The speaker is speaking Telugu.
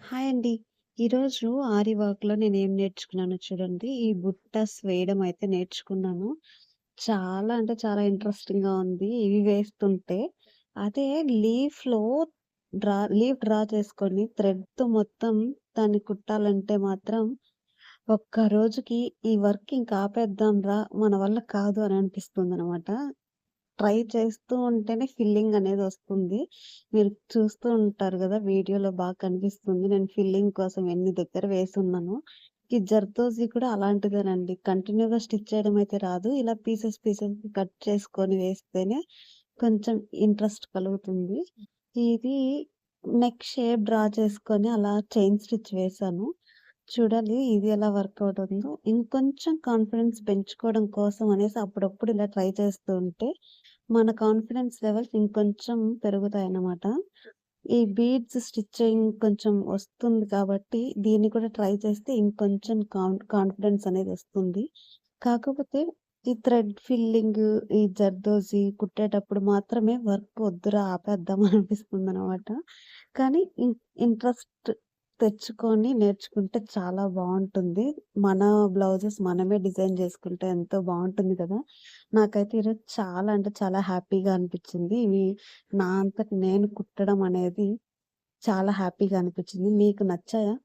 హాయ్ అండి. ఈరోజు ఆరి వర్క్‌లో నేనేం నేర్చుకున్నానో చూడండి. ఈ బుట్టాస్ వేయడం అయితే నేర్చుకున్నాను. చాలా అంటే చాలా ఇంట్రెస్టింగ్‌గా ఉంది. ఇవి వేస్తుంటే. అదే లీఫ్‌లో లీఫ్ డ్రా చేసుకొని థ్రెడ్‌తో మొత్తం దాన్ని కుట్టాలంటే మాత్రం ఒక్క రోజుకి ఈ వర్క్ ఇంక ఆపేద్దాంరా! మన వల్ల కాదు అని అనిపిస్తుందనమాట. ట్రై చేస్తూ ఉంటేనే ఫిల్లింగ్ అనేదొస్తుంది. మీరు చూస్తూ ఉంటారు గదా! వీడియోలో బాగా కనిపిస్తుంది. నేను ఫిల్లింగ్ కోసం ఎన్ని దగ్గర వేసున్నానో. ఈ జర్దోజీ కూడా అలాంటిదేనండి. కంటిన్యూ‌గా స్టిచ్ చేయడం అయితే రాదు. ఇలా పీసెస్‌కి కట్ చేసుకొని వేస్తేనే కొంచెం ఇంట్రెస్ట్ కలుగుతుంది. ఇది నెక్ షేప్ డ్రా చేసుకొని అలా చైన్ స్టిచ్ వేశాను. చూడాలి ఇది ఎలా వర్కౌట్ అవుతుందో. ఇంకొంచెం కాన్ఫిడెన్స్ పెంచుకోవడం కోసం అనేసి అప్పుడప్పుడు ఇలా ట్రై చేస్తూ ఉంటే మన కాన్ఫిడెన్స్ లెవెల్స్ ఇంకొంచెం పెరుగుతాయన్నమాట. ఈ బీడ్స్ స్టిచ్చింగ్ కొంచెం వస్తుంది కాబట్టి, దీన్ని కూడా ట్రై చేస్తే ఇంకొంచెం కాన్ఫిడెన్స్ అనేదొస్తుంది. కాకపోతే ఈ థ్రెడ్ ఫిల్లింగ్, ఈ జర్దోజీ కుట్టేటప్పుడు మాత్రమే వర్క్ వద్దురా ఆపేద్దాం అనిపిస్తుందనమాట. కానీ ఇంట్రెస్ట్ తెచ్చుకొని నేర్చుకుంటే చాలా బావుంటుంది. మన బ్లౌజెస్ మనమే డిజైన్ చేసుకుంటే ఎంతో బావుంటుంది కదా! నాకైతే ఈరోజు చాలా అంటే చాలా హ్యాపీగా అనిపిచ్చింది. ఇవి నా అంతట నేను కుట్టడం అనేది చాలా హ్యాపీగా అనిపిచ్చింది. మీకు నచ్చాయా?